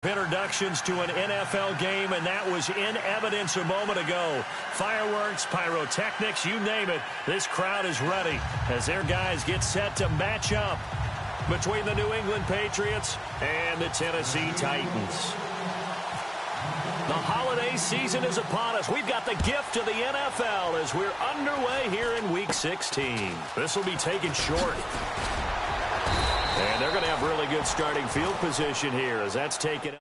Introductions to an NFL game, and that was in evidence a moment ago. Fireworks, pyrotechnics, you name it. This crowd is ready as their guys get set to match up between the New England Patriots and the Tennessee Titans. The holiday season is upon us. We've got the gift of the NFL as we're underway here in Week 16. This will be taken short. And they're going to have really good starting field position here as that's taken.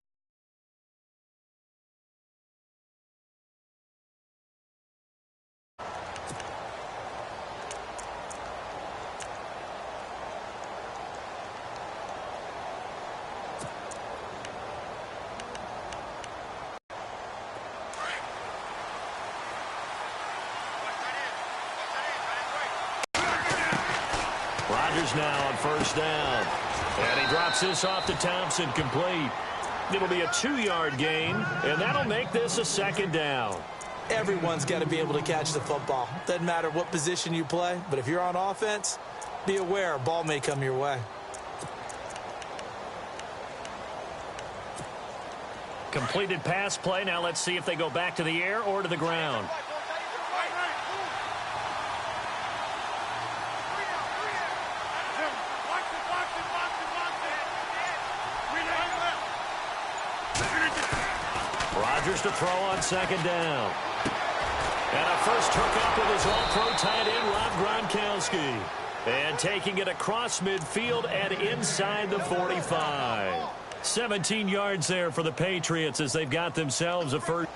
Rodgers now on first down. And he drops this off to Thompson, complete. It'll be a 2-yard gain, and that'll make this a second down. Everyone's got to be able to catch the football. Doesn't matter what position you play, but if you're on offense, be aware a ball may come your way. Completed pass play. Now let's see if they go back to the air or to the ground. Rodgers to throw on second down. And a first hookup with his all-pro tight end, Rob Gronkowski. And taking it across midfield and inside the 45. 17 yards there for the Patriots as they've got themselves a first.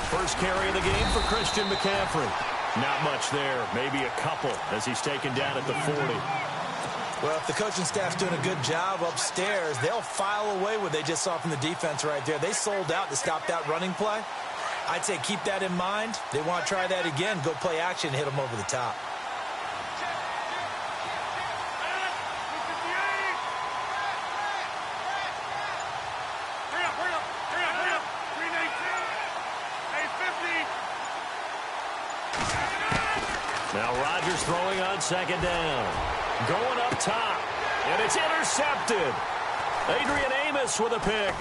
First carry of the game for Christian McCaffrey. Not much there. Maybe a couple as he's taken down at the 40. Well, if the coaching staff's doing a good job upstairs, they'll file away what they just saw from the defense right there. They sold out to stop that running play. I'd say keep that in mind. They want to try that again. Go play action, hit them over the top. Now Rodgers throwing on second down. Going up top. And it's intercepted. Adrian Amos with a pick.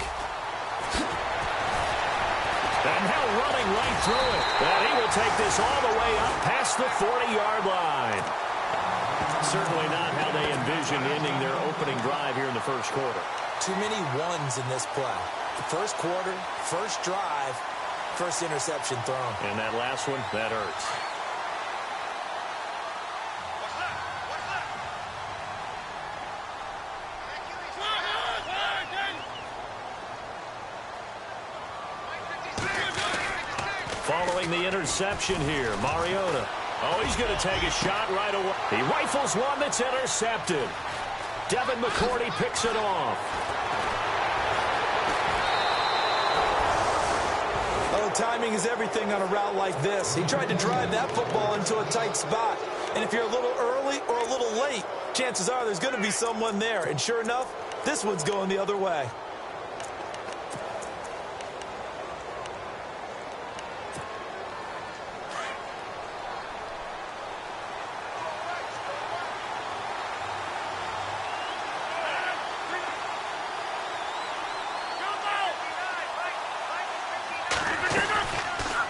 And now running right through it. And he will take this all the way up past the 40-yard line. Certainly not how they envisioned ending their opening drive here in the first quarter. Too many ones in this play. First quarter, first drive, first interception thrown. And that last one, that hurts. Following the interception here, Mariota. Oh, he's going to take a shot right away. He rifles one that's intercepted. Devin McCourty picks it off. Oh, timing is everything on a route like this. He tried to drive that football into a tight spot. And if you're a little early or a little late, chances are there's going to be someone there. And sure enough, this one's going the other way.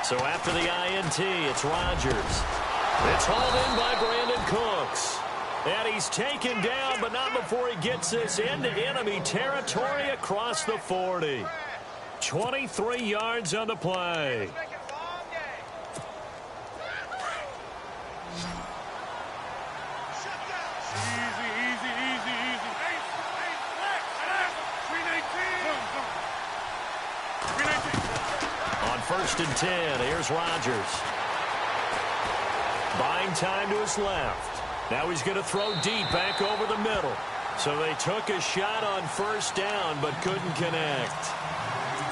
So after the INT, it's Rodgers. It's hauled in by Brandon Cooks. And he's taken down, but not before he gets this into enemy territory across the 40. 23 yards on the play. First and 10. Here's Rodgers. Buying time to his left. Now he's going to throw deep back over the middle. So they took a shot on first down but couldn't connect.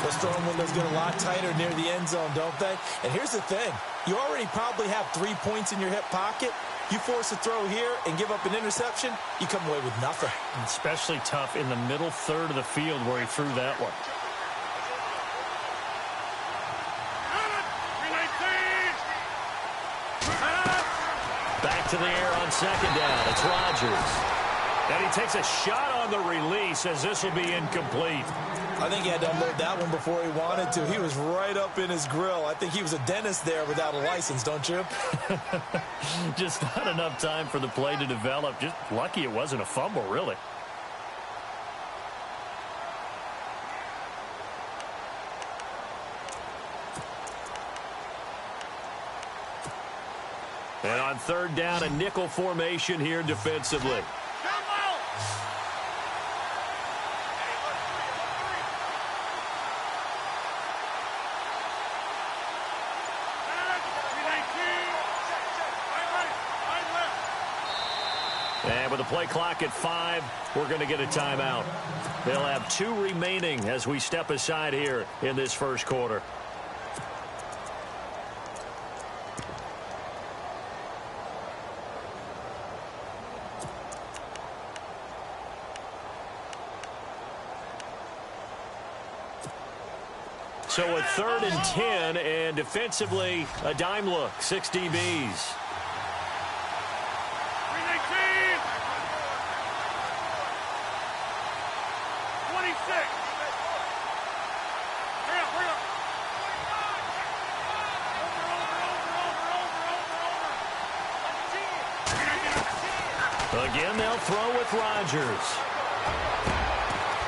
Those throwing windows get a lot tighter near the end zone, don't they? And here's the thing. You already probably have 3 points in your hip pocket. You force a throw here and give up an interception, you come away with nothing. Especially tough in the middle third of the field where he threw that one. Back to the air on second down. It's Rodgers. And he takes a shot on the release as this will be incomplete. I think he had to unload that one before he wanted to. He was right up in his grill. I think he was a dentist there without a license, don't you? Just not enough time for the play to develop. Just lucky it wasn't a fumble, really. And on third down, a nickel formation here defensively. And with the play clock at 5, we're going to get a timeout. They'll have 2 remaining as we step aside here in this first quarter. So a 3rd and 10, and defensively, a dime look, 6 DBs. Again, they'll throw with Rodgers.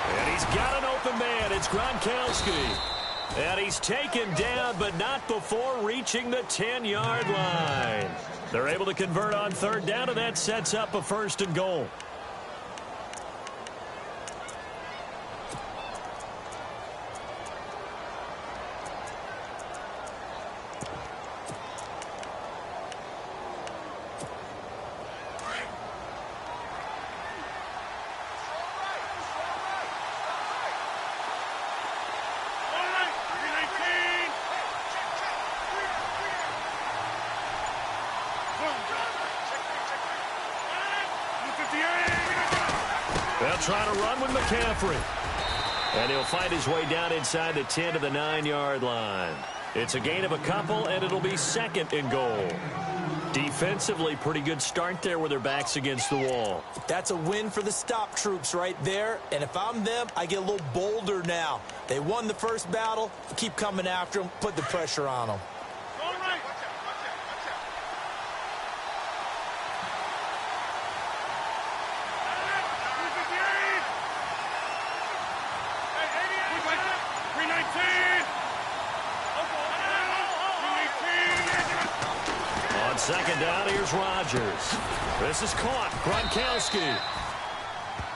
And he's got an open man. It's Gronkowski. And he's taken down, but not before reaching the 10-yard line. They're able to convert on third down, and that sets up a 1st and goal. They'll try to run with McCaffrey. And he'll find his way down inside the 10 to the 9-yard line. It's a gain of a couple, and it'll be 2nd and goal. Defensively, pretty good start there with their backs against the wall. That's a win for the stop troops right there. And if I'm them, I get a little bolder now. They won the first battle. Keep coming after them. Put the pressure on them. Second down, here's Rodgers. This is caught. Gronkowski.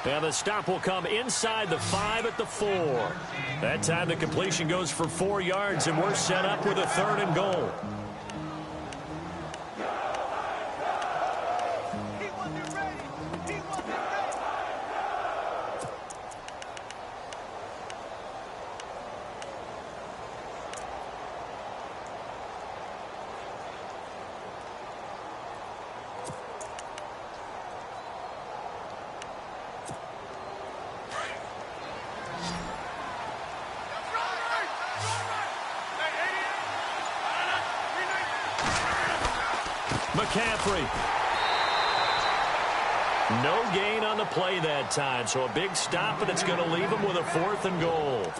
And the stop will come inside the 5 at the 4. That time the completion goes for 4 yards, and we're set up with a 3rd and goal. McCaffrey. No gain on the play that time, so a big stop, and it's going to leave him with a 4th and goal.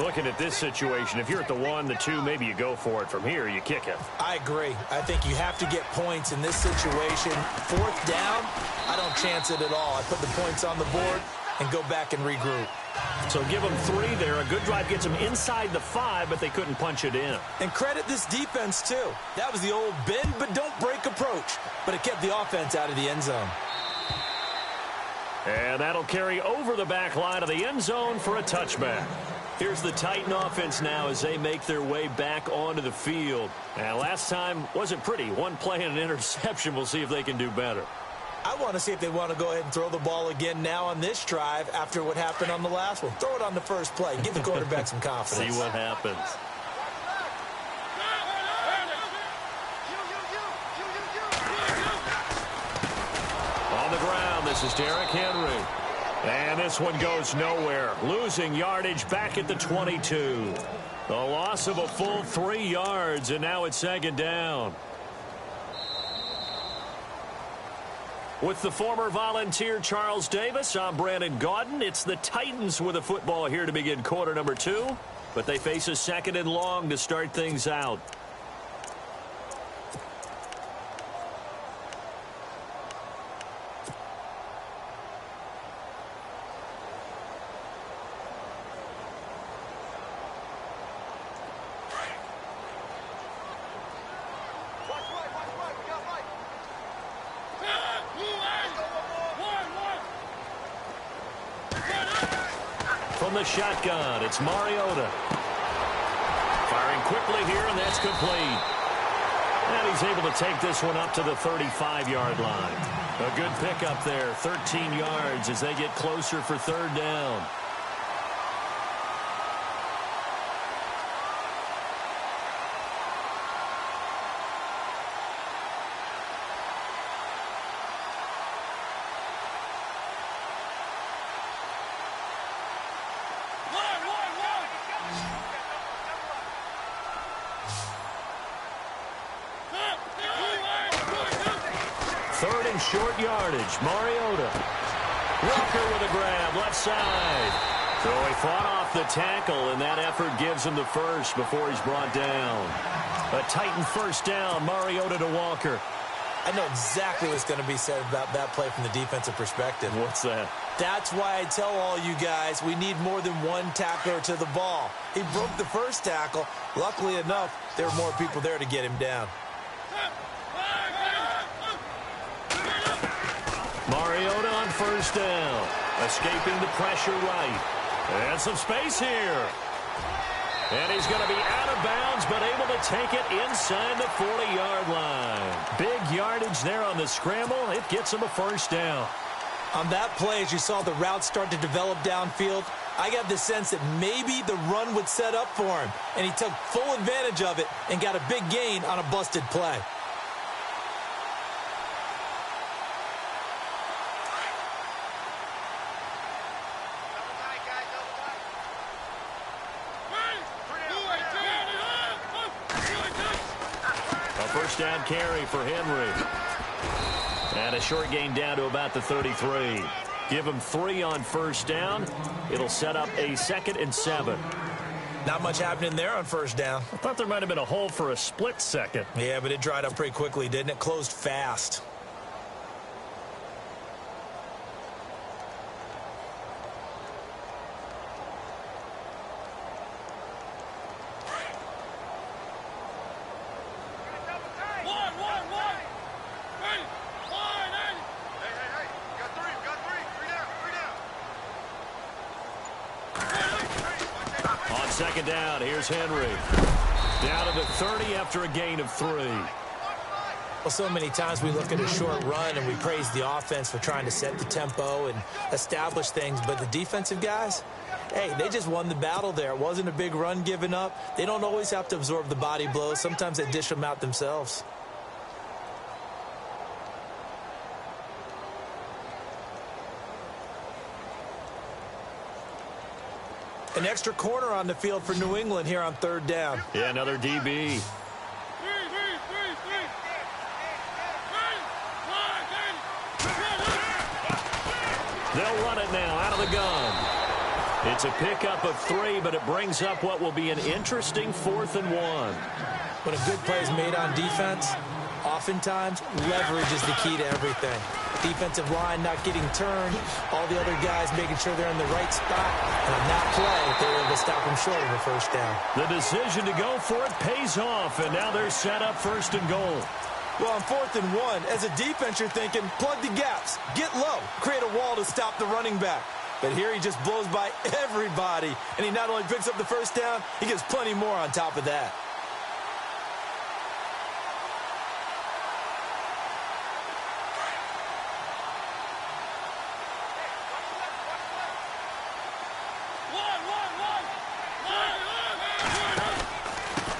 Looking at this situation, if you're at the 1, the 2, maybe you go for it. From here, you kick it. I agree. I think you have to get points in this situation. 4th down, I don't chance it at all. I put the points on the board and go back and regroup. So give them 3 there. A good drive gets them inside the 5, but they couldn't punch it in. And credit this defense, too. That was the old bend but don't break approach, but it kept the offense out of the end zone. And that'll carry over the back line of the end zone for a touchback. Here's the Titan offense now as they make their way back onto the field. And last time wasn't pretty. One play and an interception. We'll see if they can do better. I want to see if they want to go ahead and throw the ball again now on this drive after what happened on the last one. Throw it on the first play. Give the quarterback some confidence. See what happens. On the ground, this is Derrick Henry. And this one goes nowhere. Losing yardage back at the 22. A loss of a full 3 yards, and now it's second down. With the former Volunteer Charles Davis, I'm Brandon Gaudin. It's the Titans with a football here to begin quarter number 2. But they face a second and long to start things out. From the shotgun, it's Mariota. Firing quickly here, and that's complete. And he's able to take this one up to the 35-yard line. A good pickup there, 13 yards as they get closer for third down. Third and short yardage. Mariota. Walker with a grab, left side. So he fought off the tackle, and that effort gives him the first before he's brought down. A Titan first down, Mariota to Walker. I know exactly what's going to be said about that play from the defensive perspective. What's that? That's why I tell all you guys we need more than one tackler to the ball. He broke the first tackle. Luckily enough, there were more people there to get him down. Mariota on first down. Escaping the pressure right. And some space here. And he's going to be out of bounds, but able to take it inside the 40-yard line. Big yardage there on the scramble. It gets him a first down. On that play, as you saw the route start to develop downfield, I got the sense that maybe the run would set up for him. And he took full advantage of it and got a big gain on a busted play. First down carry for Henry. And a short gain down to about the 33. Give him 3 on first down. It'll set up a 2nd and 7. Not much happening there on first down. I thought there might have been a hole for a split second. Yeah, but it dried up pretty quickly, didn't it? Closed fast. Second down, here's Henry. Down to the 30 after a gain of 3. Well, so many times we look at a short run and we praise the offense for trying to set the tempo and establish things, but the defensive guys, hey, they just won the battle there. It wasn't a big run given up. They don't always have to absorb the body blows. Sometimes they dish them out themselves. An extra corner on the field for New England here on third down. Yeah, another DB. They'll run it now out of the gun. It's a pickup of 3, but it brings up what will be an interesting 4th and 1. When a good play is made on defense, oftentimes leverage is the key to everything. Defensive line not getting turned, all the other guys making sure they're in the right spot. And on that play, they were able to stop them short of a first down. The decision to go for it pays off, and now they're set up 1st and goal. Well, on 4th and 1, as a defense, you're thinking, plug the gaps, get low, create a wall to stop the running back. But here he just blows by everybody. And he not only picks up the first down, he gets plenty more on top of that.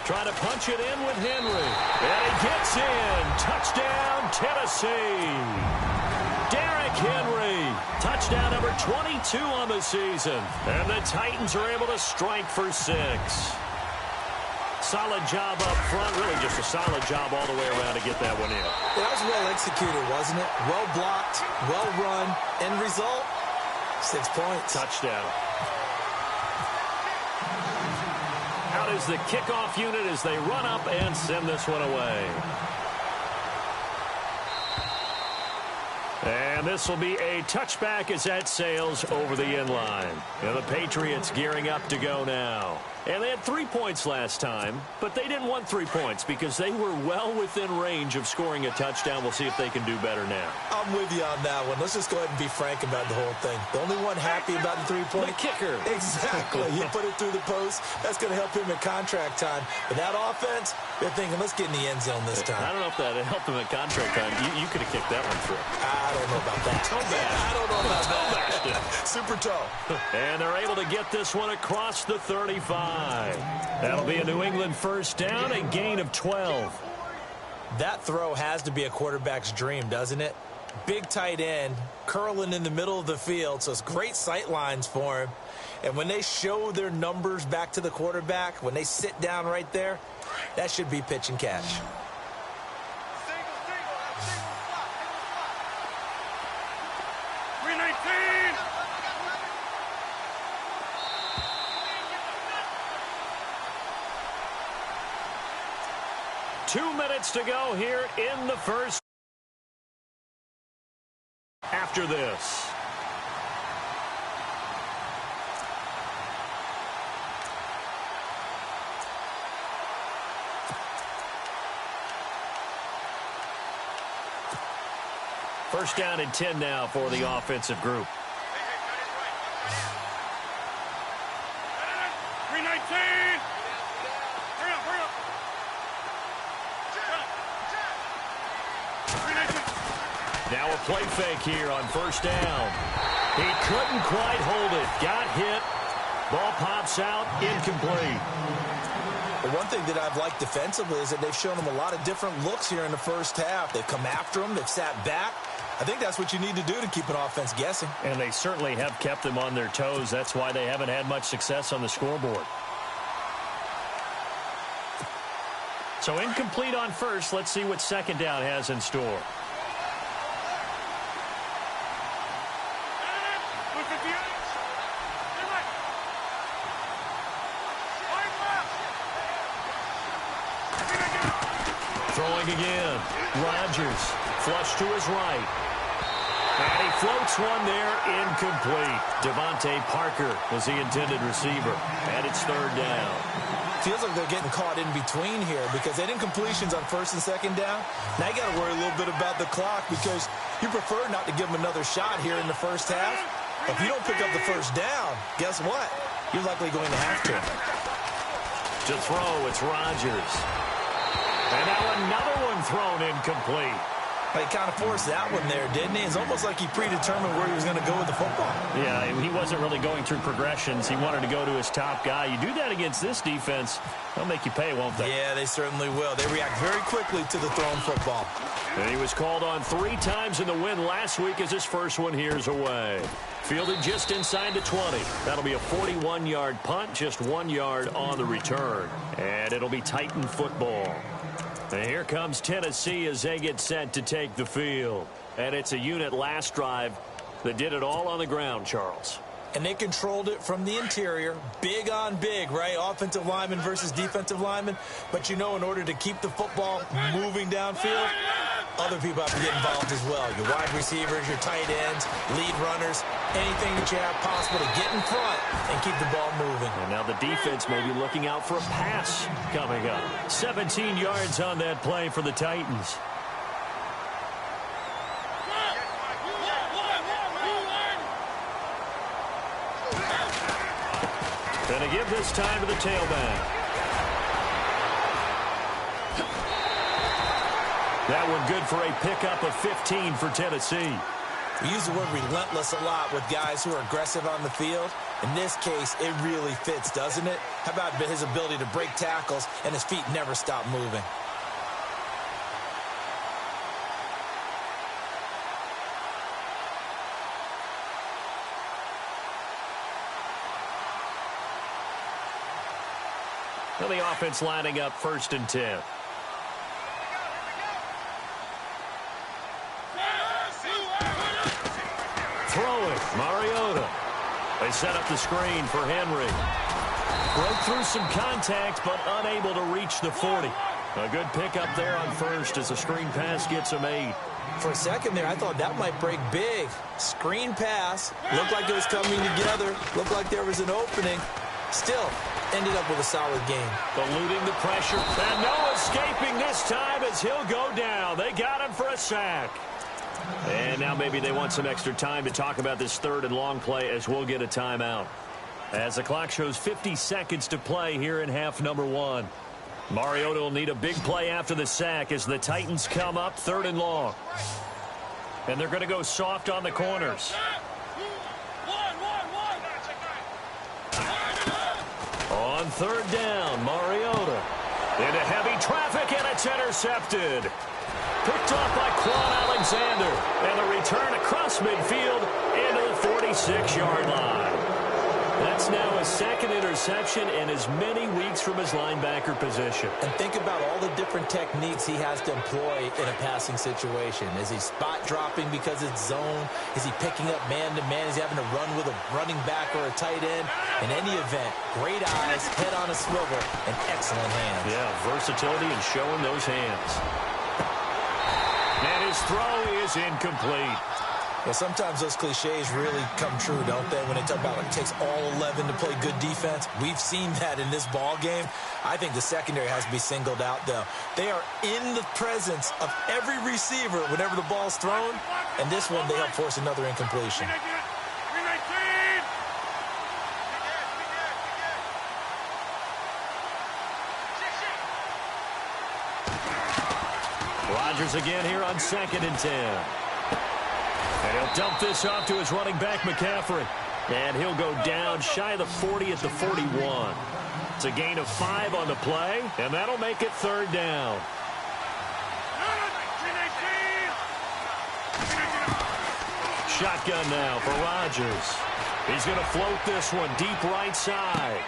Trying to punch it in with Henry. And he gets in. Touchdown, Tennessee. Derrick Henry. Touchdown number 22 on the season. And the Titans are able to strike for 6. Solid job up front. Really just a solid job all the way around to get that one in. That was well executed, wasn't it? Well blocked, well run. End result, 6 points. Touchdown. Out is the kickoff unit as they run up and send this one away. And this will be a touchback as that sails over the end line. And the Patriots gearing up to go now. And they had 3 points last time, but they didn't want 3 points because they were well within range of scoring a touchdown. We'll see if they can do better now. I'm with you on that one. Let's just go ahead and be frank about the whole thing. The only one happy about the 3-point? The kicker. Exactly. He put it through the post. That's going to help him at contract time. But that offense, they're thinking, let's get in the end zone this time. I don't know if that helped him at contract time. You could have kicked that one through. I don't know about that. I don't know about that. Super toe. And they're able to get this one across the 35. That'll be a New England first down, a gain of 12. That throw has to be a quarterback's dream, doesn't it? Big tight end, curling in the middle of the field, so it's great sight lines for him. And when they show their numbers back to the quarterback, when they sit down right there, that should be pitch and catch. 2 minutes to go here in the first. After this. First down and 10 now for the offensive group. 319. Now a play fake here on first down. He couldn't quite hold it. Got hit. Ball pops out. Incomplete. The one thing that I've liked defensively is that they've shown them a lot of different looks here in the first half. They've come after them. They've sat back. I think that's what you need to do to keep an offense guessing. And they certainly have kept them on their toes. That's why they haven't had much success on the scoreboard. So incomplete on first. Let's see what second down has in store. Throwing again. Rodgers. Flush to his right. And he floats one there. Incomplete. Devontae Parker was the intended receiver. And it's third down. Feels like they're getting caught in between here because they didn't completions on first and second down. Now you got to worry a little bit about the clock because you prefer not to give them another shot here in the first half. If you don't pick up the first down, guess what? You're likely going to have to. To throw, it's Rodgers. And now another one thrown incomplete. He kind of forced that one there, didn't he? It's almost like he predetermined where he was going to go with the football. Yeah, he wasn't really going through progressions. He wanted to go to his top guy. You do that against this defense, they'll make you pay, won't they? Yeah, they certainly will. They react very quickly to the thrown football. And he was called on 3 times in the win last week as his first one here's away. Fielded just inside the 20. That'll be a 41-yard punt, just 1 yard on the return. And it'll be Titan football. And here comes Tennessee as they get set to take the field. And it's a unit last drive that did it all on the ground, Charles. And they controlled it from the interior. Big on big, right? Offensive lineman versus defensive lineman. But, you know, in order to keep the football moving downfield, other people have to get involved as well. Your wide receivers, your tight ends, lead runners, anything that you have possible to get in front and keep the ball moving. And now the defense may be looking out for a pass coming up. 17 yards on that play for the Titans. Going to give this time to the tailback. That one good for a pickup of 15 for Tennessee. We use the word relentless a lot with guys who are aggressive on the field. In this case, it really fits, doesn't it? How about his ability to break tackles and his feet never stop moving? Well, the offense lining up 1st and 10. Throwing, Mariota. They set up the screen for Henry. Broke through some contact, but unable to reach the 40. A good pickup there on 1st as the screen pass gets him 8. For a second there, I thought that might break big. Screen pass. Looked like it was coming together. Looked like there was an opening. Still, ended up with a solid game. Eluding the pressure. And no escaping this time as he'll go down. They got him for a sack. And now maybe they want some extra time to talk about this 3rd and long play as we'll get a timeout. As the clock shows 50 seconds to play here in half number 1. Mariota will need a big play after the sack as the Titans come up 3rd and long. And they're going to go soft on the corners. On 3rd down, Mariota. Into heavy traffic, and it's intercepted. Picked off by Quan Alexander. And the return across midfield into the 46-yard line. That's now his 2nd interception in as many weeks from his linebacker position. And think about all the different techniques he has to employ in a passing situation. Is he spot dropping because it's zone? Is he picking up man-to-man? Is he having to run with a running back or a tight end? In any event, great eyes, head on a swivel, and excellent hands. Yeah, versatility and showing those hands. And his throw is incomplete. Well, sometimes those cliches really come true, don't they? When they talk about it takes all 11 to play good defense. We've seen that in this ball game. I think the secondary has to be singled out, though. They are in the presence of every receiver whenever the ball's thrown. And this one, they help force another incompletion. Rodgers again here on 2nd and 10. And he'll dump this off to his running back, McCaffrey. And he'll go down shy of the 40 at the 41. It's a gain of 5 on the play, and that'll make it 3rd down. Shotgun now for Rodgers. He's going to float this one deep right side.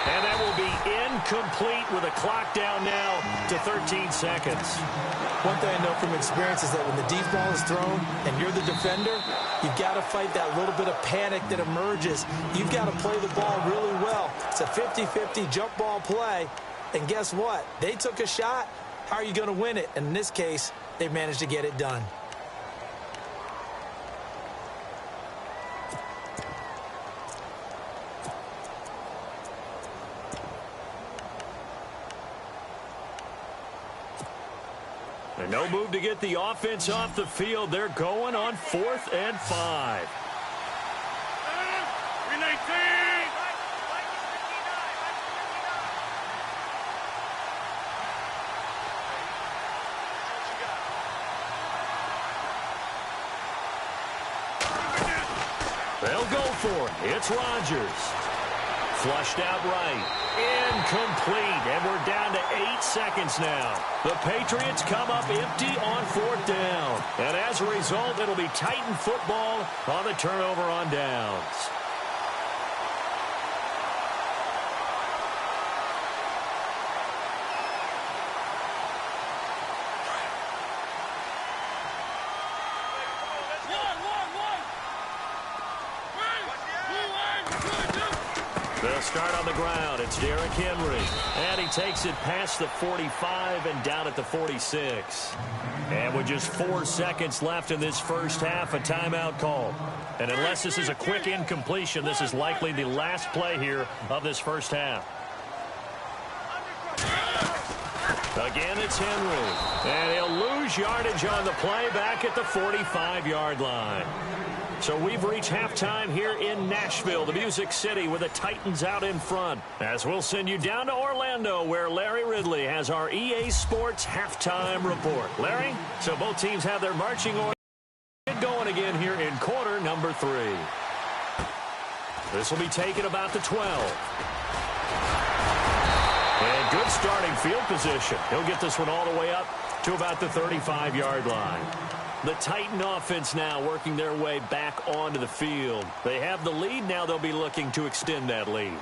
And that will be incomplete with a clock down now to 13 seconds. One thing I know from experience is that when the deep ball is thrown and you're the defender, you've got to fight that little bit of panic that emerges. You've got to play the ball really well. It's a 50-50 jump ball play. And guess what? They took a shot. How are you going to win it? And in this case, they managed to get it done. And no move to get the offense off the field. They're going on 4th and 5. They'll go for it. It's Rodgers. Flushed out right. Incomplete. And we're down to 8 seconds now. The Patriots come up empty on 4th down. And as a result, it'll be Titan football on the turnover on downs. They'll start on the ground. It's Derrick Henry. And he takes it past the 45 and down at the 46. And with just 4 seconds left in this first half, a timeout call. And unless this is a quick incompletion, this is likely the last play here of this first half. Again, it's Henry. And he'll lose lose yardage on the play back at the 45-yard line. So we've reached halftime here in Nashville, the Music City, with the Titans out in front. As we'll send you down to Orlando, where Larry Ridley has our EA Sports halftime report. Larry, so both teams have their marching order going again here in quarter number 3. This will be taken about the 12. And good starting field position. He'll get this one all the way up to about the 35-yard line. The Titan offense now working their way back onto the field. They have the lead. Now they'll be looking to extend that lead.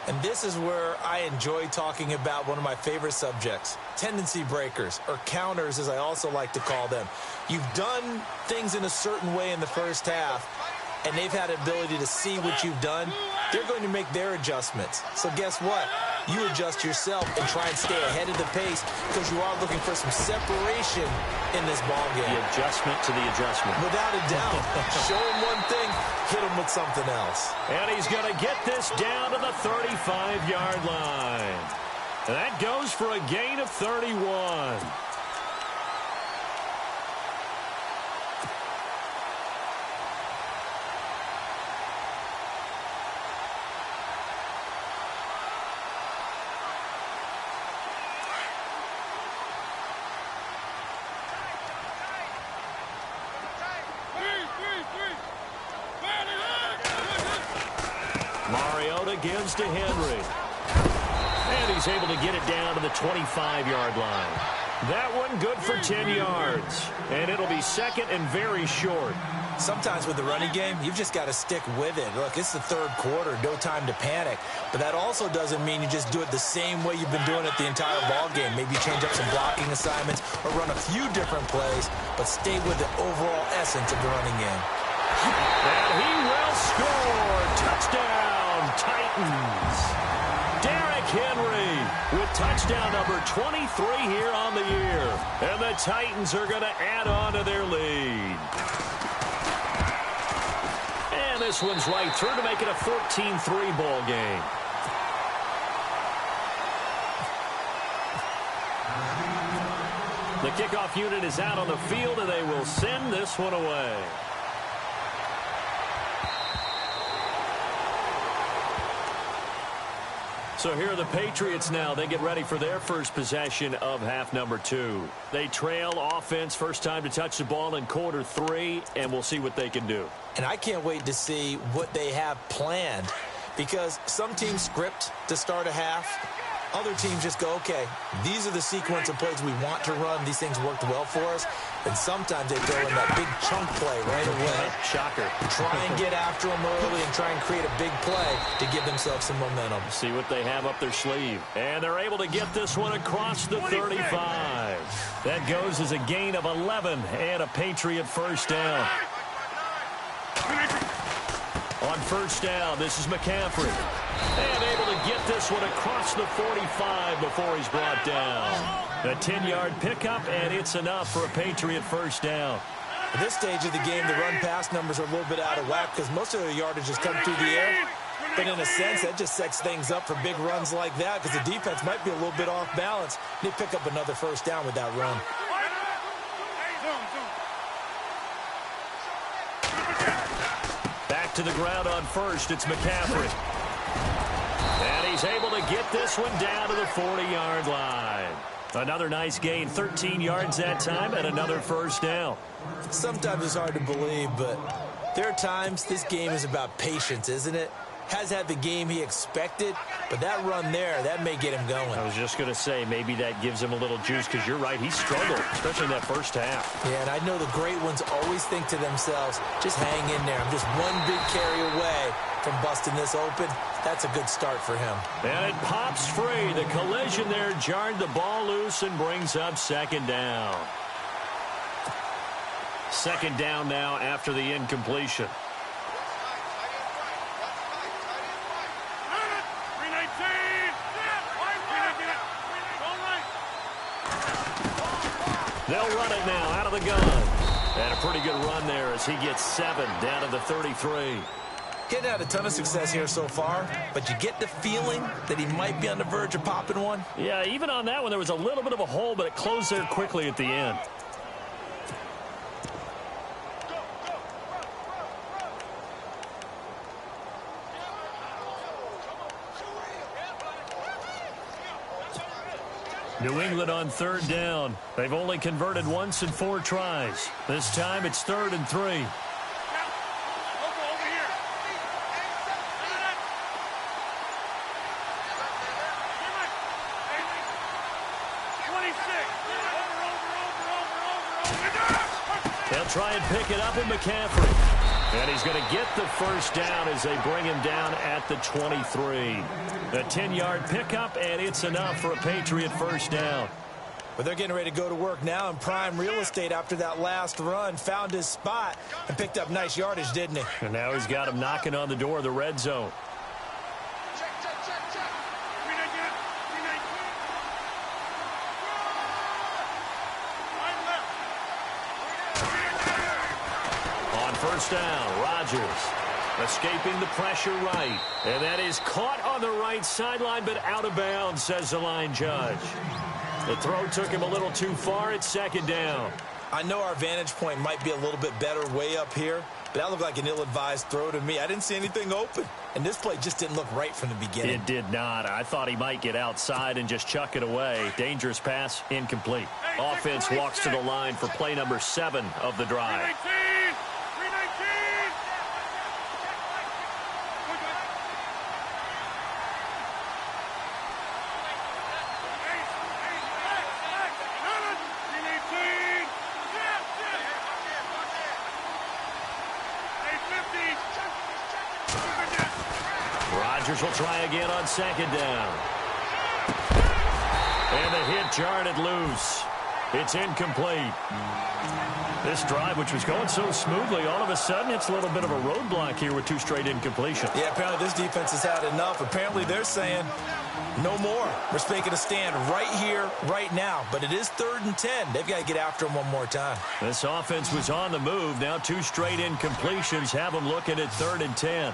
And this is where I enjoy talking about one of my favorite subjects, tendency breakers, or counters as I also like to call them. You've done things in a certain way in the first half, and they've had the ability to see what you've done. They're going to make their adjustments. So guess what? You adjust yourself and try and stay ahead of the pace because you are looking for some separation in this ball game. The adjustment to the adjustment. Without a doubt. Show him one thing, hit him with something else. And he's going to get this down to the 35-yard line. And that goes for a gain of 31. Gives to Henry. And he's able to get it down to the 25-yard line. That one good for 10 yards. And it'll be second and very short. Sometimes with the running game, you've just got to stick with it. Look, it's the third quarter, no time to panic. But that also doesn't mean you just do it the same way you've been doing it the entire ball game. Maybe change up some blocking assignments or run a few different plays, but stay with the overall essence of the running game. And he will score. Touchdown, Titans. Derrick Henry with touchdown number 23 here on the year. And the Titans are going to add on to their lead. And this one's right through to make it a 14-3 ball game. The kickoff unit is out on the field, and they will send this one away. So here are the Patriots now. They get ready for their first possession of half number 2. They trail offense, first time to touch the ball in quarter 3, and we'll see what they can do. And I can't wait to see what they have planned, because some teams script to start a half. Other teams just go, okay, these are the sequence of plays we want to run. These things worked well for us. And sometimes they throw in that big chunk play right away. Shocker. Try and get after them early and try and create a big play to give themselves some momentum. See what they have up their sleeve. And they're able to get this one across the 35. That goes as a gain of 11 and a Patriot first down. On first down, this is McCaffrey. And able to get this one across the 45 before he's brought down. A 10-yard pickup, and it's enough for a Patriot first down. At this stage of the game, the run-pass numbers are a little bit out of whack because most of their yardage has come through the air. But in a sense, that just sets things up for big runs like that because the defense might be a little bit off balance. They pick up another first down with that run. Back to the ground on first, it's McCaffrey. And he's able to get this one down to the 40-yard line. Another nice gain, 13 yards that time, and another first down. Sometimes it's hard to believe, but there are times this game is about patience, isn't it? Has had the game he expected, but that run there, that may get him going. I was just going to say, maybe that gives him a little juice, because you're right, he struggled, especially in that first half. Yeah, and I know the great ones always think to themselves, just hang in there. I'm just one big carry away from busting this open. That's a good start for him. And it pops free. The collision there jarred the ball loose and brings up second down. Second down now after the incompletion. They'll run it now out of the gun. And a pretty good run there as he gets 7 down to the 33. Getting out a ton of success here so far, but you get the feeling that he might be on the verge of popping one. Yeah, even on that one, there was a little bit of a hole, but it closed there quickly at the end. New England on third down. They've only converted once in 4 tries. This time it's 3rd and 3. They'll try and pick it up with McCaffrey. And he's going to get the first down as they bring him down at the 23. A 10-yard pickup, and it's enough for a Patriot first down. But they're getting ready to go to work now in prime real estate after that last run. Found his spot and picked up nice yardage, didn't he? And now he's got him knocking on the door of the red zone. First down, Rodgers escaping the pressure right. And that is caught on the right sideline, but out of bounds, says the line judge. The throw took him a little too far. It's 2nd down. I know our vantage point might be a little bit better way up here, but that looked like an ill-advised throw to me. I didn't see anything open, and this play just didn't look right from the beginning. It did not. I thought he might get outside and just chuck it away. Dangerous pass, incomplete. Offense walks to the line for play number 7 of the drive. Rodgers will try again on 2nd down. And the hit jarred it loose. It's incomplete. This drive, which was going so smoothly, all of a sudden it's a little bit of a roadblock here with 2 straight incompletions. Yeah, apparently this defense has had enough. Apparently they're saying no more. We're making a stand right here, right now. But it is 3rd and 10. They've got to get after him one more time. This offense was on the move. Now 2 straight incompletions have them looking at 3rd and 10.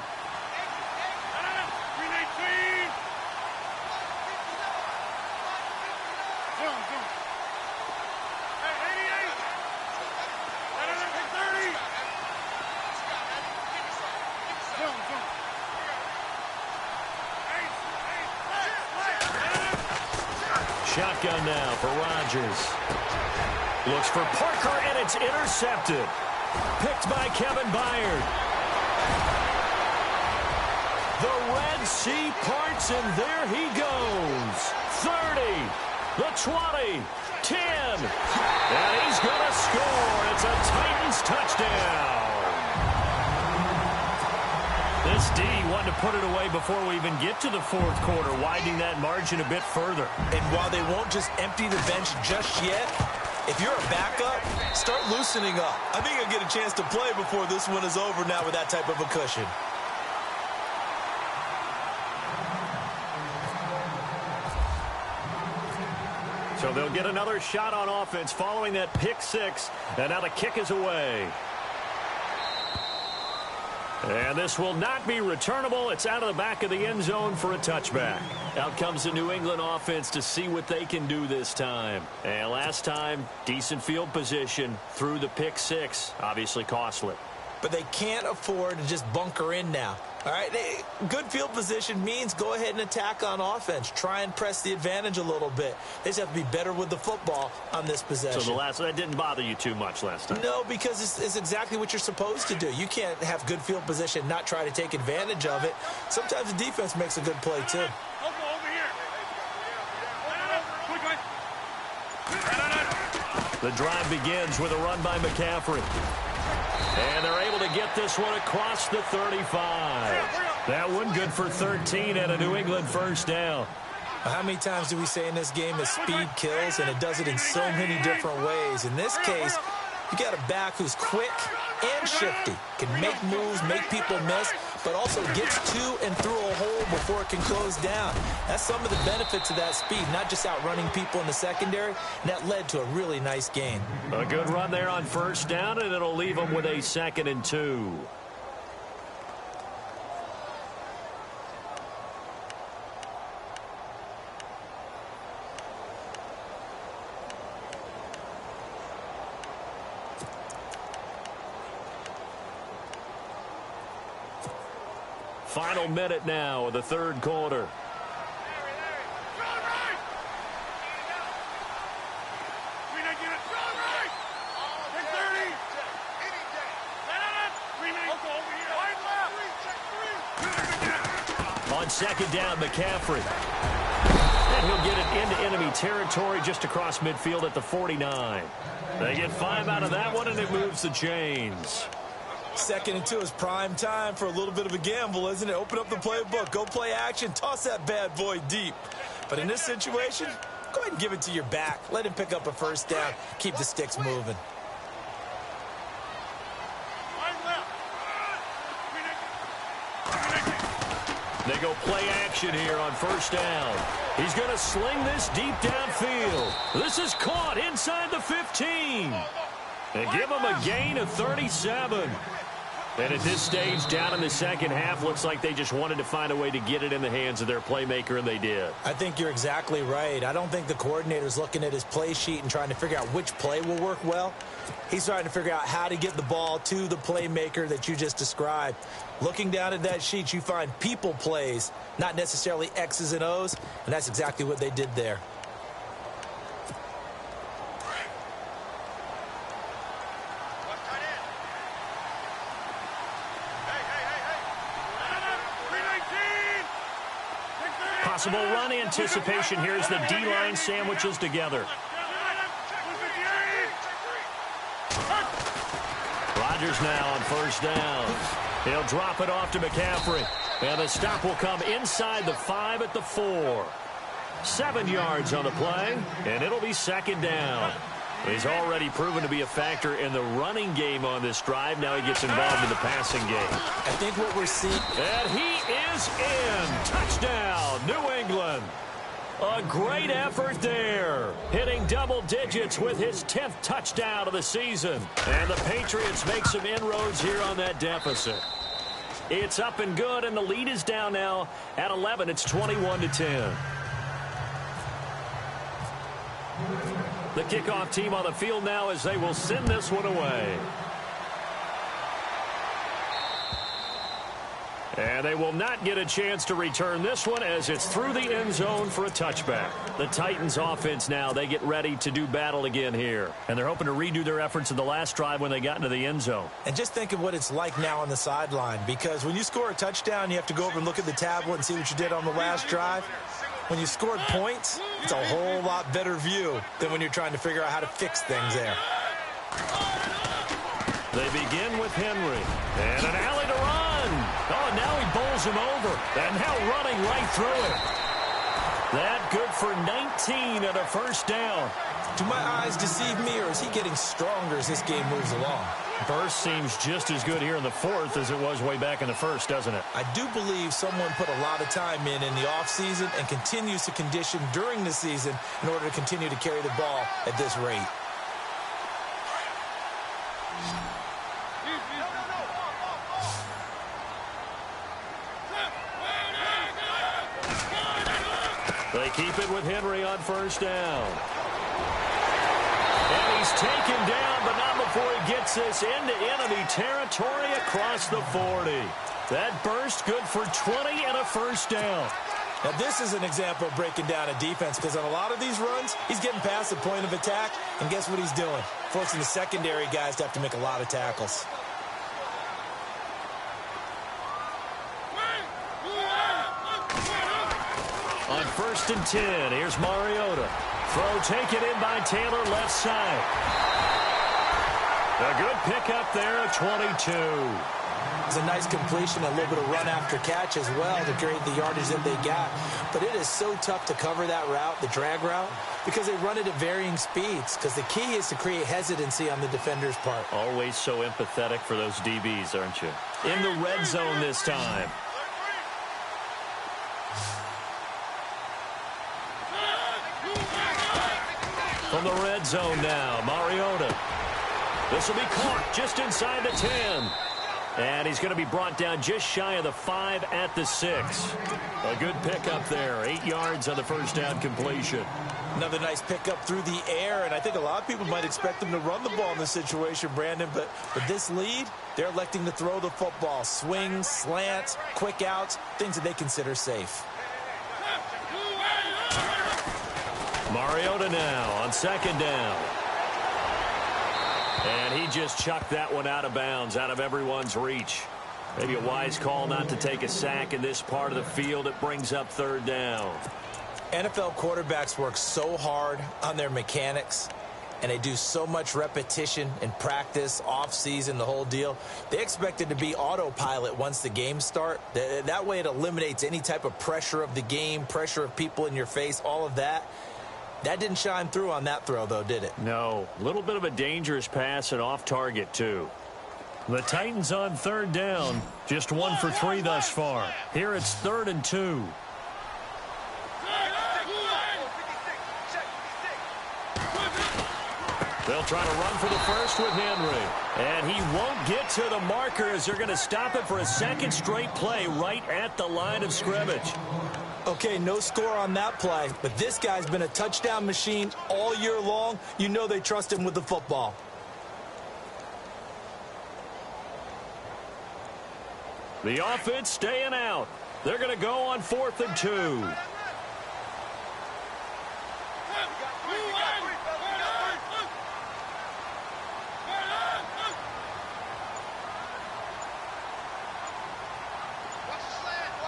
Shotgun now for Rodgers. Looks for Parker, and it's intercepted. Picked by Kevin Byard. The Red Sea parts, and there he goes. 30, the 20, 10. And he's going to score. It's a Titans touchdown. This D wanted to put it away before we even get to the 4th quarter, widening that margin a bit further. And while they won't just empty the bench just yet, if you're a backup, start loosening up. I think you'll get a chance to play before this one is over now with that type of a cushion. So they'll get another shot on offense following that pick 6, and now the kick is away. And this will not be returnable. It's out of the back of the end zone for a touchback. Out comes the New England offense to see what they can do this time. And last time, decent field position through the pick 6. Obviously costly. But they can't afford to just bunker in now. All right, good field position means go ahead and attack on offense. Try and press the advantage a little bit. They just have to be better with the football on this possession. So that didn't bother you too much last time? No, because it's exactly what you're supposed to do. You can't have good field position and not try to take advantage of it. Sometimes the defense makes a good play, too. The drive begins with a run by McCaffrey. And they're able to get this one across the 35. That one good for 13 and a New England first down. How many times do we say in this game that speed kills, and it does it in so many different ways? In this case, you got a back who's quick and shifty, can make moves, make people miss, but also gets to and through a hole before it can close down. That's some of the benefits of that speed, not just outrunning people in the secondary, and that led to a really nice gain. A good run there on first down, and it'll leave them with a 2nd and 2. Final minute now of the 3rd quarter. On second down, McCaffrey. And he'll get it into enemy territory just across midfield at the 49. They get 5 out of that one, and it moves the chains. 2nd and 2 is prime time for a little bit of a gamble, isn't it? Open up the playbook, go play action, toss that bad boy deep. But in this situation, go ahead and give it to your back. Let him pick up a first down. Keep the sticks moving. They go play action here on first down. He's going to sling this deep downfield. This is caught inside the 15. They give him a gain of 37. And at this stage, down in the second half, looks like they just wanted to find a way to get it in the hands of their playmaker, and they did. I think you're exactly right. I don't think the coordinator's looking at his play sheet and trying to figure out which play will work well. He's trying to figure out how to get the ball to the playmaker that you just described. Looking down at that sheet, you find people plays, not necessarily X's and O's, and that's exactly what they did there. Possible run anticipation. Here's the D-line sandwiches together. Rodgers now on first down. He'll drop it off to McCaffrey. And the stop will come inside the 5 at the 4. 7 yards on the play, and it'll be second down. He's already proven to be a factor in the running game on this drive. Now he gets involved in the passing game. I think what we're seeing... And he is in. Touchdown, New England. A great effort there. Hitting double digits with his 10th touchdown of the season. And the Patriots make some inroads here on that deficit. It's up and good, and the lead is down now at 11. It's 21-10. The kickoff team on the field now as they will send this one away. And they will not get a chance to return this one as it's through the end zone for a touchback. The Titans offense now, they get ready to do battle again here. And they're hoping to redo their efforts in the last drive when they got into the end zone. And just think of what it's like now on the sideline, because when you score a touchdown, you have to go over and look at the tablet and see what you did on the last drive. When you scored points, it's a whole lot better view than when you're trying to figure out how to fix things there. They begin with Henry. And an alley to run. Oh, now he bowls him over. And now running right through it. That good for 19 and a first down. Do my eyes deceive me, or is he getting stronger as this game moves along? Burst seems just as good here in the 4th as it was way back in the 1st, doesn't it? I do believe someone put a lot of time in the offseason and continues to condition during the season in order to continue to carry the ball at this rate. They keep it with Henry on first down. And he's taken down, but not before he gets this into enemy territory across the 40. That burst good for 20 and a first down. Now, this is an example of breaking down a defense, because on a lot of these runs, he's getting past the point of attack, and guess what he's doing? Forcing the secondary guys to have to make a lot of tackles. On 1st and 10, here's Mariota. Throw taken in by Taylor, left side. A good pickup there at 22. It's a nice completion, a little bit of run after catch as well to create the yardage that they got. But it is so tough to cover that route, the drag route, because they run it at varying speeds. Because the key is to create hesitancy on the defender's part. Always so empathetic for those DBs, aren't you? In the red zone this time. From the red zone now, Mariota. This will be caught just inside the 10. And he's going to be brought down just shy of the 5 at the 6. A good pickup there. 8 yards on the first down completion. Another nice pickup through the air, and I think a lot of people might expect them to run the ball in this situation, Brandon, but with this lead, they're electing to throw the football. Swings, slants, quick outs, things that they consider safe. Mariota now on second down. And he just chucked that one out of bounds, out of everyone's reach. Maybe a wise call not to take a sack in this part of the field. It brings up third down. NFL quarterbacks work so hard on their mechanics, and they do so much repetition in practice, off-season, the whole deal. They expect it to be autopilot once the games start. That way it eliminates any type of pressure of the game, pressure of people in your face, all of that. That didn't shine through on that throw, though, did it? No. A little bit of a dangerous pass and off target, too. The Titans on third down. Just 1 for 3 thus far. Here it's 3rd and 2. They'll try to run for the first with Henry. And he won't get to the marker as they're going to stop it for a second straight play right at the line of scrimmage. Okay, no score on that play, but this guy's been a touchdown machine all year long. You know they trust him with the football. The offense staying out. They're going to go on 4th and 2.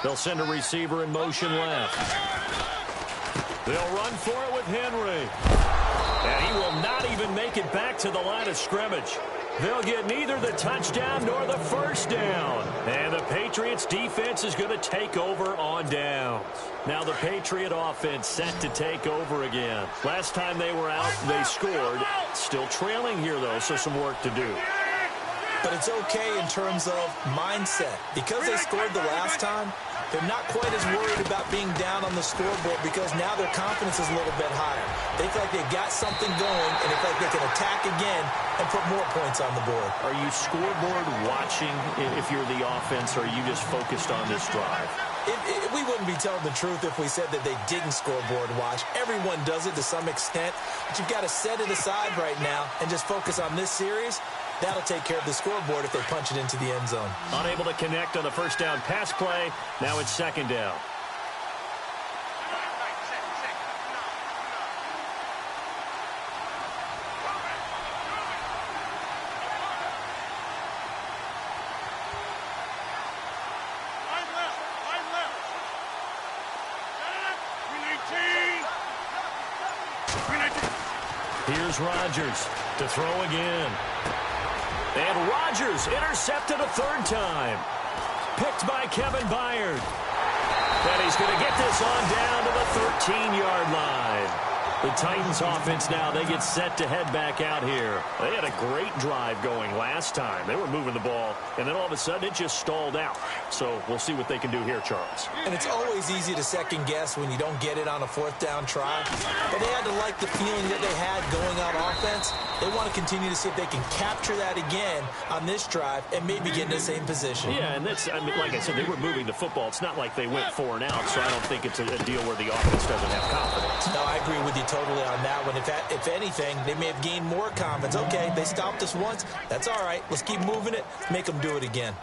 They'll send a receiver in motion left. They'll run for it with Henry. And he will not even make it back to the line of scrimmage. They'll get neither the touchdown nor the first down. And the Patriots defense is going to take over on downs. Now the Patriot offense set to take over again. Last time they were out, they scored. Still trailing here, though, so some work to do. But it's okay in terms of mindset. Because they scored the last time, they're not quite as worried about being down on the scoreboard because now their confidence is a little bit higher. They feel like they've got something going, and they feel like they can attack again and put more points on the board. Are you scoreboard watching if you're the offense, or are you just focused on this drive? We wouldn't be telling the truth if we said that they didn't scoreboard watch. Everyone does it to some extent, but you've got to set it aside right now and just focus on this series. That'll take care of the scoreboard if they punch it into the end zone. Unable to connect on the first down pass play. Now it's 2nd down. Here's Rodgers to throw again. And Rodgers intercepted a 3rd time. Picked by Kevin Byard. And he's going to get this on down to the 13-yard line. The Titans offense now, they get set to head back out here. They had a great drive going last time. They were moving the ball, and then all of a sudden it just stalled out. So we'll see what they can do here, Charles. And it's always easy to second guess when you don't get it on a 4th down try. But they had to like the feeling that they had going on offense. They want to continue to see if they can capture that again on this drive and maybe get in the same position. Yeah, and that's, I mean, like I said, they were moving the football. It's not like they went 4 and out, so I don't think it's a deal where the offense doesn't have confidence. No, I agree with you totally on that one. If anything, they may have gained more confidence. Okay, they stopped us once. That's all right. Let's keep moving it. Make them do it again.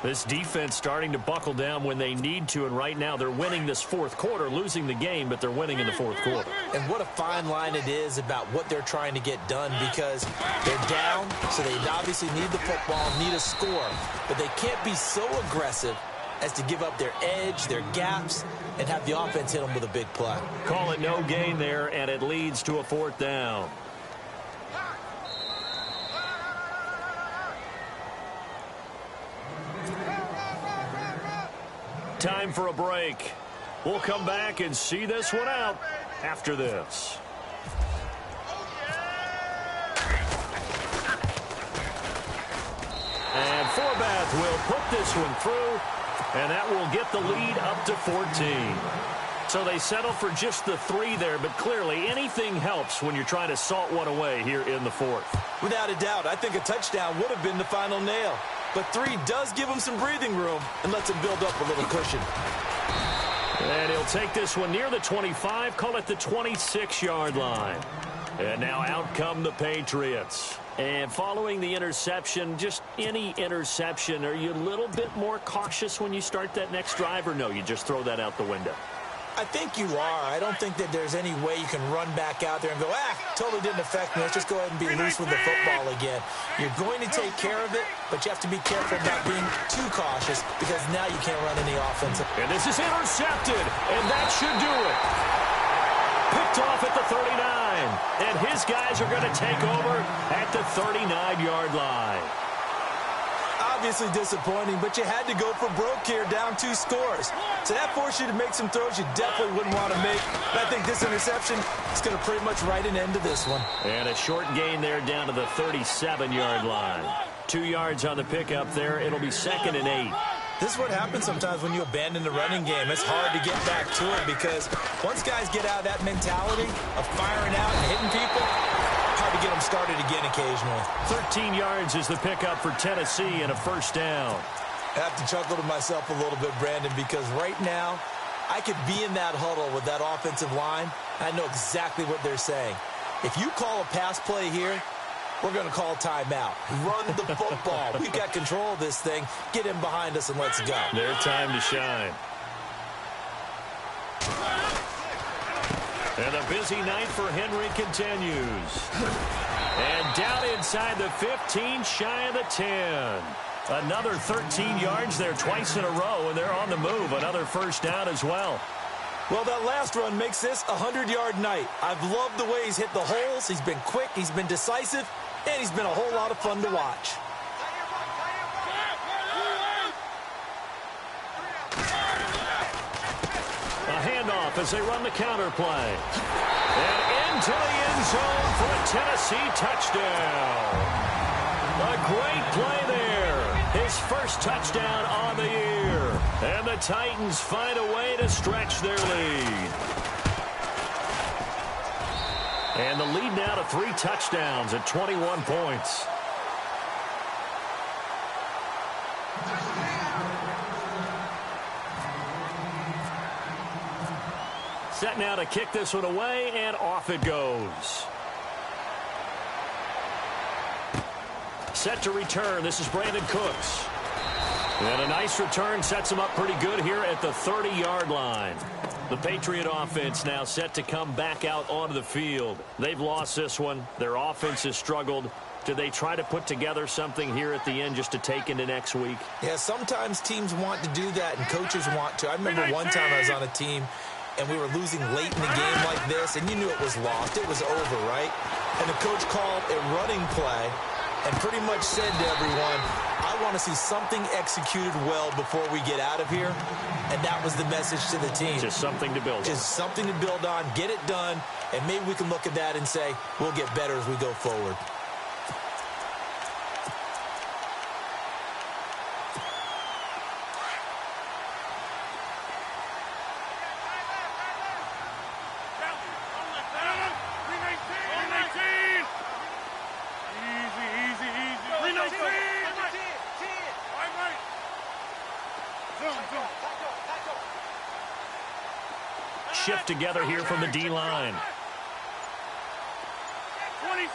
This defense starting to buckle down when they need to, and right now they're winning this 4th quarter, losing the game, but they're winning in the 4th quarter. And what a fine line it is about what they're trying to get done, because they're down, so they obviously need the football, need a score, but they can't be so aggressive as to give up their edge, their gaps, and have the offense hit them with a big play. Call it no gain there, and it leads to a 4th down. Time for a break. We'll come back and see this one out after this. And Forbath will put this one through, and that will get the lead up to 14. So they settle for just the 3 there, but clearly anything helps when you're trying to salt one away here in the 4th. Without a doubt, I think a touchdown would have been the final nail. But 3 does give him some breathing room and lets him build up a little cushion. And he'll take this one near the 25, call it the 26-yard line. And now out come the Patriots. And following the interception, just any interception, are you a little bit more cautious when you start that next drive, or no, you just throw that out the window? I think you are. I don't think that there's any way you can run back out there and go, totally didn't affect me. Let's just go ahead and be loose with the football again. You're going to take care of it, but you have to be careful about being too cautious because now you can't run any offensive. And this is intercepted, and that should do it. Picked off at the 39, and his guys are going to take over at the 39-yard line. Obviously disappointing, but you had to go for broke here, down 2 scores. So that forced you to make some throws you definitely wouldn't want to make. But I think this interception is going to pretty much write an end to this one. And a short gain there down to the 37-yard line. 2 yards on the pickup there. It'll be 2nd and 8. This is what happens sometimes when you abandon the running game. It's hard to get back to it because once guys get out of that mentality of firing out and hitting people, hard to get them started again occasionally. 13 yards is the pickup for Tennessee and a first down. I have to chuckle to myself a little bit, Brandon, because right now I could be in that huddle with that offensive line. I know exactly what they're saying. If you call a pass play here, we're going to call timeout. Run the football. We've got control of this thing. Get him behind us and let's go. Their time to shine. And a busy night for Henry continues. And down inside the 15, shy of the 10. Another 13 yards there twice in a row, and they're on the move. Another first down as well. Well, that last run makes this a 100-yard night. I've loved the way he's hit the holes. He's been quick, he's been decisive, and he's been a whole lot of fun to watch. A handoff as they run the counter play. And into the end zone for a Tennessee touchdown. A great play there. His first touchdown on the year. And the Titans find a way to stretch their lead. And the lead now to 3 touchdowns at 21 points. Set now to kick this one away, and off it goes. Set to return. This is Brandon Cooks. And a nice return sets him up pretty good here at the 30-yard line. The Patriot offense now set to come back out onto the field. They've lost this one. Their offense has struggled. Do they try to put together something here at the end just to take into next week? Yeah, sometimes teams want to do that and coaches want to. I remember one time I was on a team and we were losing late in the game like this, and you knew it was lost. It was over, right? And the coach called a running play and pretty much said to everyone, I want to see something executed well before we get out of here. And that was the message to the team. Just something to build on. Just something to build on, get it done, and maybe we can look at that and say, we'll get better as we go forward. Shift together here from the D-line. 26.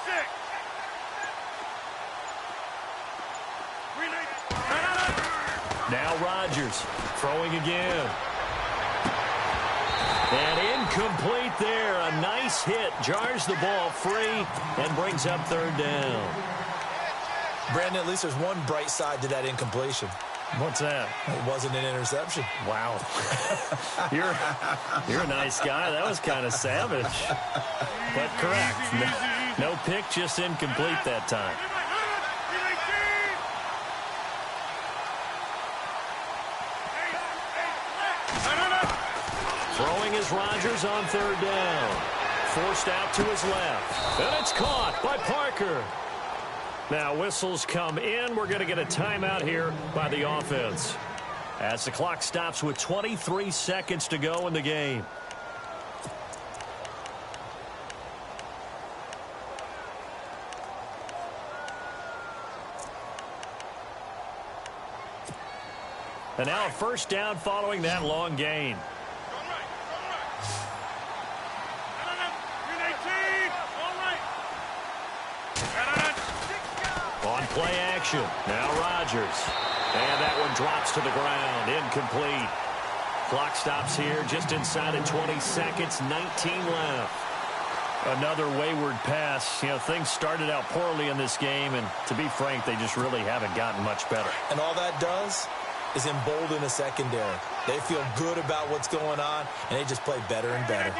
Now Rodgers throwing again. And incomplete there. A nice hit. Jars the ball free and brings up 3rd down. Brandon, at least there's one bright side to that incompletion. What's that? It wasn't an interception. Wow. You're a nice guy. That was kind of savage. But correct. No pick, just incomplete that time. Throwing is Rodgers on 3rd down. Forced out to his left. And it's caught by Parker. Now whistles come in. We're going to get a timeout here by the offense as the clock stops with 23 seconds to go in the game. And now a first down following that long gain. On play action. Now Rodgers. And that one drops to the ground. Incomplete. Clock stops here just inside of 20 seconds, 19 left. Another wayward pass. You know, things started out poorly in this game, and to be frank, they just really haven't gotten much better. And all that does is embolden the secondary. They feel good about what's going on, and they just play better and better.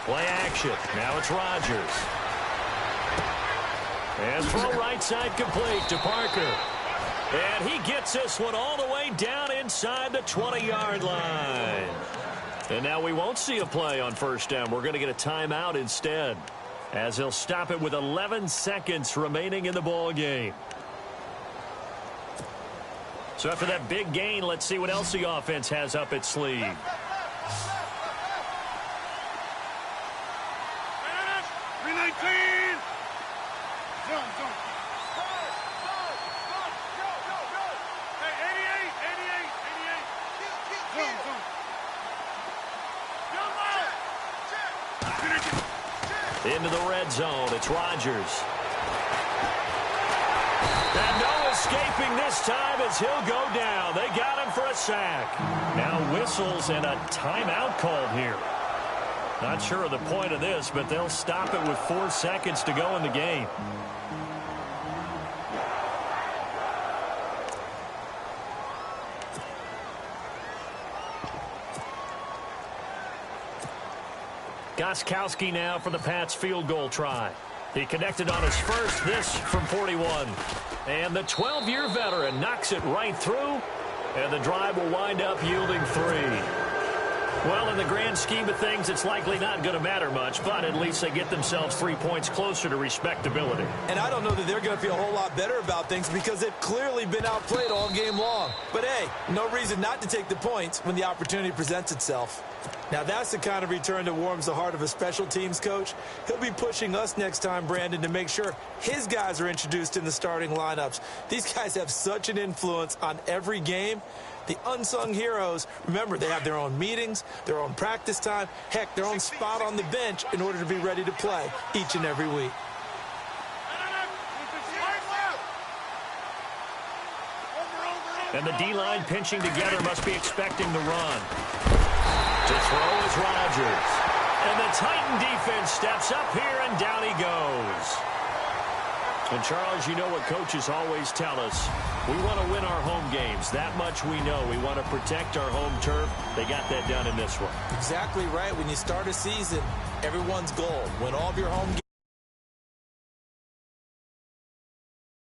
Play action. Now it's Rodgers. And throw right side complete to Parker. And he gets this one all the way down inside the 20-yard line. And now we won't see a play on first down. We're going to get a timeout instead, as he'll stop it with 11 seconds remaining in the ball game. So after that big gain, let's see what else the offense has up its sleeve. Into the red zone, it's Rodgers. And no escaping this time as he'll go down. They got him for a sack. Now whistles and a timeout called here. Not sure of the point of this, but they'll stop it with 4 seconds to go in the game. Gostkowski now for the Pats field goal try. He connected on his first, this from 41. And the 12-year veteran knocks it right through, and the drive will wind up yielding 3. Well, in the grand scheme of things, it's likely not going to matter much, but at least they get themselves 3 points closer to respectability. And I don't know that they're going to feel a whole lot better about things because they've clearly been outplayed all game long. But, hey, no reason not to take the points when the opportunity presents itself. Now, that's the kind of return that warms the heart of a special teams coach. He'll be pushing us next time, Brandon, to make sure his guys are introduced in the starting lineups. These guys have such an influence on every game. The unsung heroes, remember, they have their own meetings, their own practice time, heck, their own spot on the bench in order to be ready to play each and every week. And the D-line pinching together must be expecting the run. To throw is Rodgers. And the Titan defense steps up here, and down he goes. And, Charles, you know what coaches always tell us. We want to win our home games. That much we know. We want to protect our home turf. They got that done in this one. Exactly right. When you start a season, everyone's goal, win all of your home games.